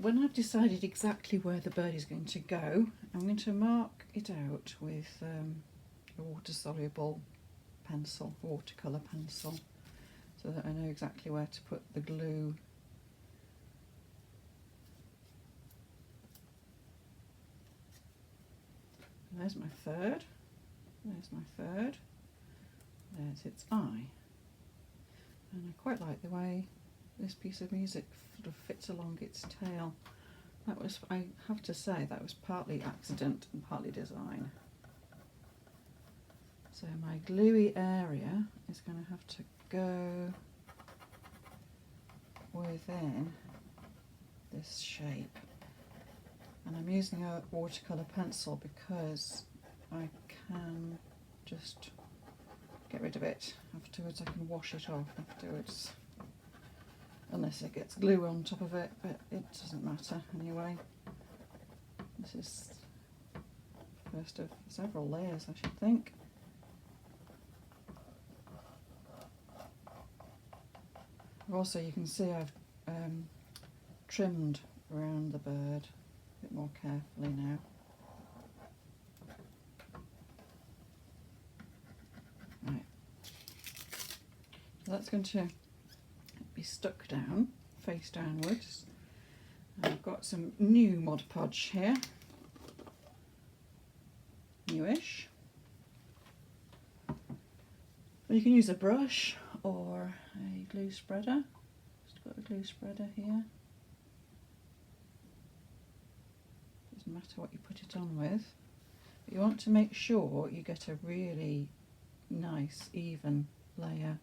when I've decided exactly where the bird is going to go, I'm going to mark it out with a water-soluble pencil, watercolour pencil, so that I know exactly where to put the glue. There's my third, there's its eye, and I quite like the way this piece of music sort of fits along its tail. That was, I have to say, that was partly accident and partly design. So my gluey area is going to have to go within this shape. And I'm using a watercolour pencil because I can just get rid of it afterwards. I can wash it off afterwards, unless it gets glue on top of it, but it doesn't matter anyway. This is the first of several layers, I should think. Also, you can see I've trimmed around the bird a bit more carefully now. Right, so that's going to be stuck down, face downwards. I've got some new Mod Podge here, newish. Well, you can use a brush or a glue spreader. Just got a glue spreader here. Doesn't matter what you put it on with, but you want to make sure you get a really nice even layer.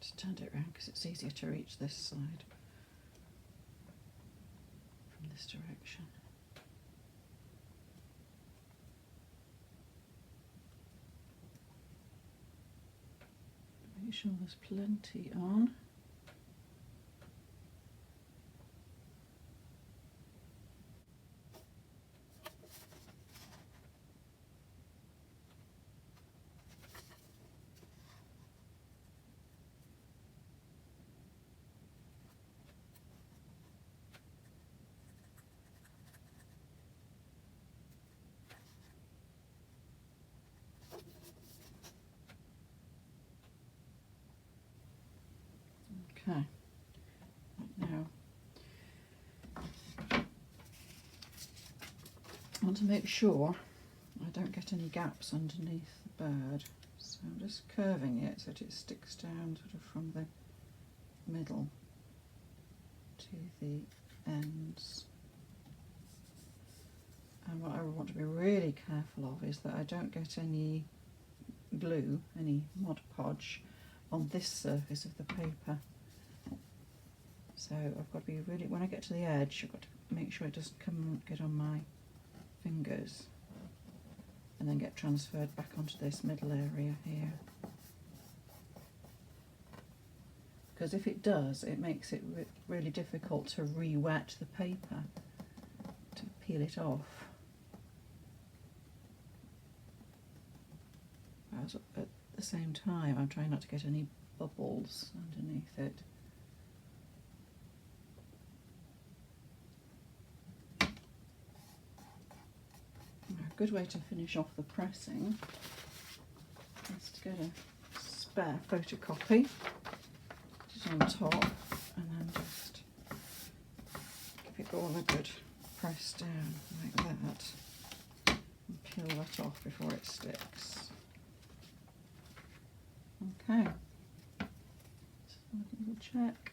Just turned it around because it's easier to reach this side from this direction. Make sure there's plenty on. Okay, now I want to make sure I don't get any gaps underneath the bird, so I'm just curving it so that it sticks down sort of from the middle to the ends. And what I want to be really careful of is that I don't get any glue, any Mod Podge on this surface of the paper. So I've got to be really, when I get to the edge, I've got to make sure it doesn't get on my fingers and then get transferred back onto this middle area here. Because if it does, it makes it really difficult to re-wet the paper to peel it off. Whereas at the same time, I'm trying not to get any bubbles underneath it. good way to finish off the pressing is to get a spare photocopy, put it on top, and then just give it all a good press down like that, and peel that off before it sticks. Okay, so we'll check.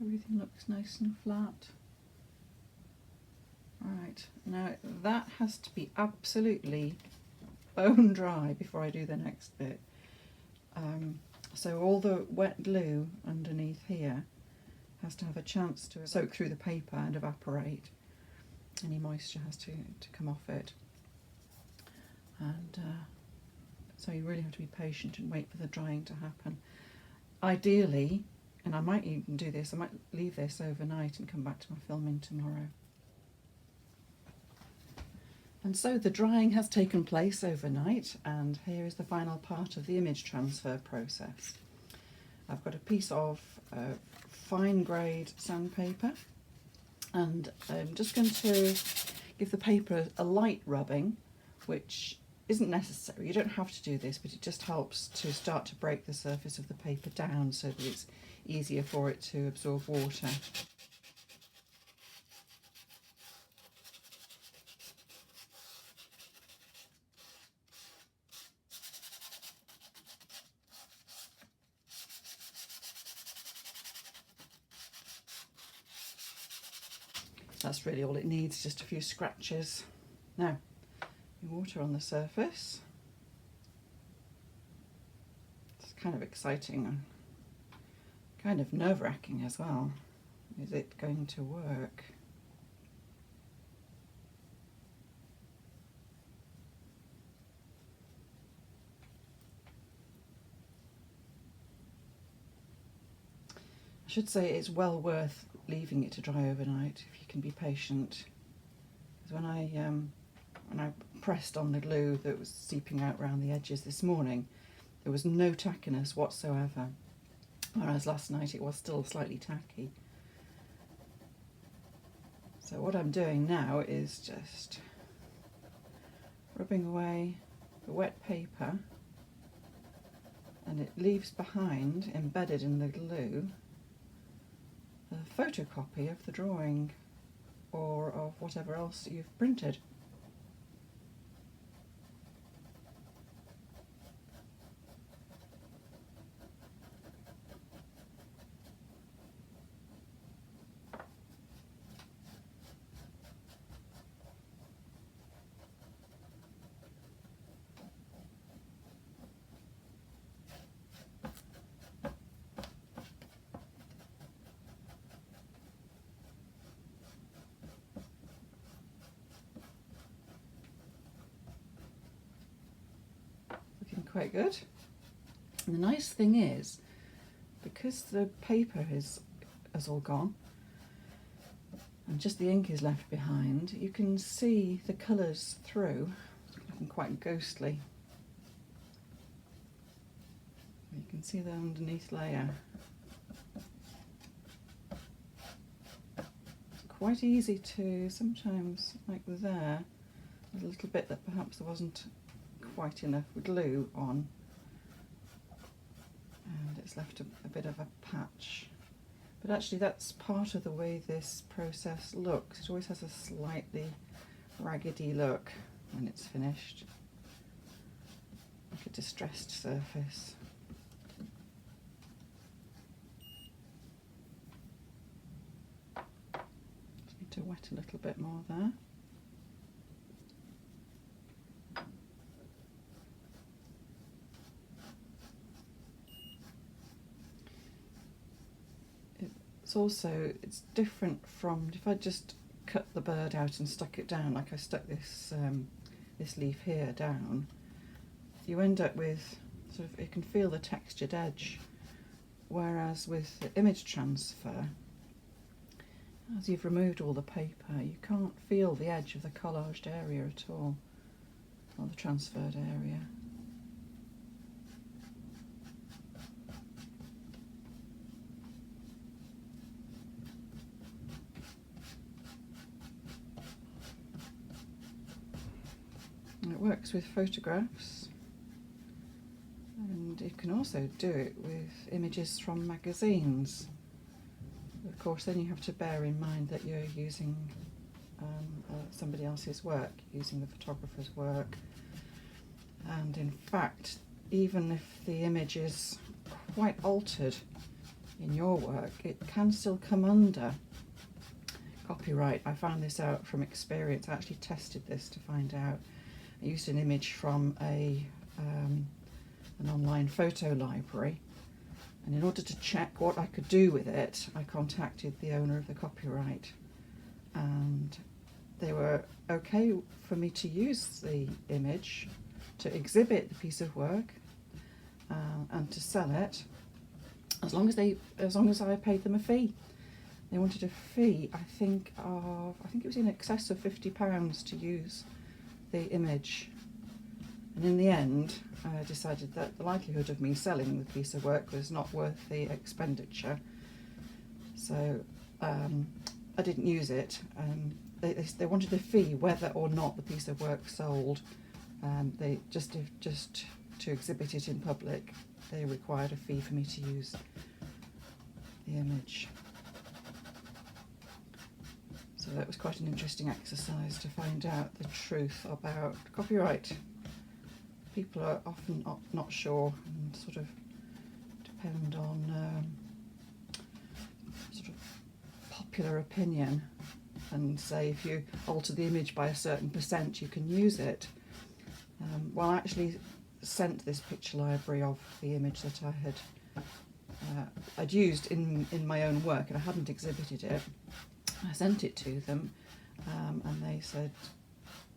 Everything looks nice and flat. Right, now that has to be absolutely bone dry before I do the next bit. So all the wet glue underneath here has to have a chance to soak through the paper and evaporate. Any moisture has to come off it. And so you really have to be patient and wait for the drying to happen. Ideally, and I might even do this, I might leave this overnight and come back to my filming tomorrow. And so the drying has taken place overnight, and here is the final part of the image transfer process. I've got a piece of fine grade sandpaper, and I'm just going to give the paper a light rubbing, which isn't necessary. You don't have to do this, but it just helps to start to break the surface of the paper down so that it's easier for it to absorb water. That's really all it needs, just a few scratches. Now, water on the surface. It's kind of exciting and kind of nerve-wracking as well. Is it going to work? I should say it's well worth leaving it to dry overnight if you can be patient. Because when I pressed on the glue that was seeping out around the edges this morning, there was no tackiness whatsoever, whereas last night it was still slightly tacky. So what I'm doing now is just rubbing away the wet paper, and it leaves behind, embedded in the glue, a photocopy of the drawing or of whatever else you've printed. Quite good. And the nice thing is, because the paper has all gone and just the ink is left behind, you can see the colours through. It's looking quite ghostly. You can see the underneath layer. It's quite easy to, sometimes like there, there's a little bit that perhaps there wasn't quite enough glue on, and it's left a bit of a patch. But actually that's part of the way this process looks. It always has a slightly raggedy look when it's finished, like a distressed surface. Just need to wet a little bit more there. It's different from if I just cut the bird out and stuck it down, like I stuck this this leaf here down. You end up with sort of, you can feel the textured edge, whereas with the image transfer, as you've removed all the paper, you can't feel the edge of the collaged area at all, or the transferred area. And it works with photographs, and you can also do it with images from magazines. Of course, then you have to bear in mind that you're using somebody else's work, using the photographer's work. And in fact, even if the image is quite altered in your work, it can still come under copyright. I found this out from experience. I actually tested this to find out. I used an image from an online photo library, and in order to check what I could do with it, I contacted the owner of the copyright, and they were okay for me to use the image, to exhibit the piece of work, and to sell it, as long as I paid them a fee. They wanted a fee, I think it was in excess of £50 to use the image. And in the end, I decided that the likelihood of me selling the piece of work was not worth the expenditure. So I didn't use it. They wanted a fee whether or not the piece of work sold. They just to exhibit it in public, they required a fee for me to use the image. So that was quite an interesting exercise to find out the truth about copyright. People are often not sure and sort of depend on sort of popular opinion, and say if you alter the image by a certain percent you can use it. Well, I actually sent this picture library of the image that I'd used in my own work, and I hadn't exhibited it. I sent it to them, and they said,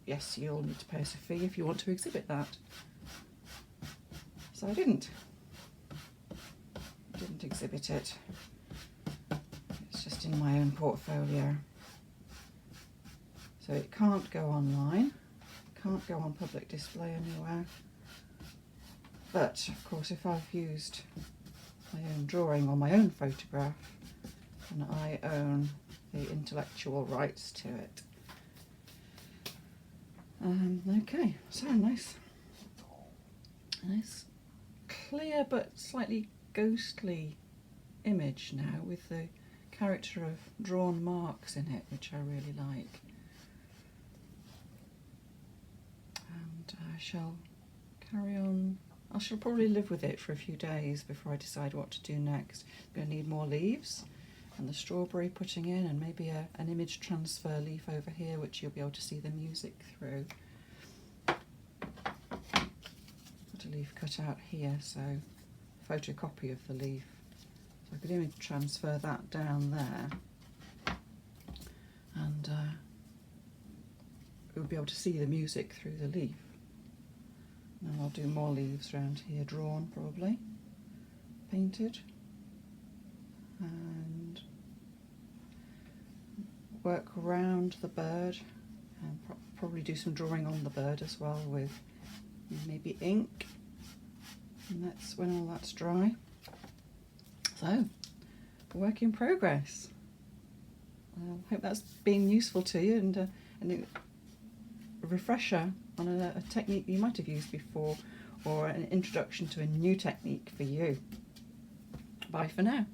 yes, you'll need to pay us a fee if you want to exhibit that. So I didn't exhibit it. It's just in my own portfolio. So it can't go online, can't go on public display anywhere. But of course, if I've used my own drawing or my own photograph, then I own the intellectual rights to it. Okay, so nice clear but slightly ghostly image now, with the character of drawn marks in it, which I really like. And I shall carry on. I shall probably live with it for a few days before I decide what to do next. I'm going to need more leaves, and the strawberry putting in, and maybe an image transfer leaf over here which you'll be able to see the music through. Got a leaf cut out here, so photocopy of the leaf. So I could image transfer that down there, and we'll be able to see the music through the leaf. And I'll do more leaves around here, drawn probably, painted, and work around the bird, and probably do some drawing on the bird as well with maybe ink, and that's when all that's dry. So, work in progress. I hope that's been useful to you, and a refresher on a technique you might have used before, or an introduction to a new technique for you. Bye for now.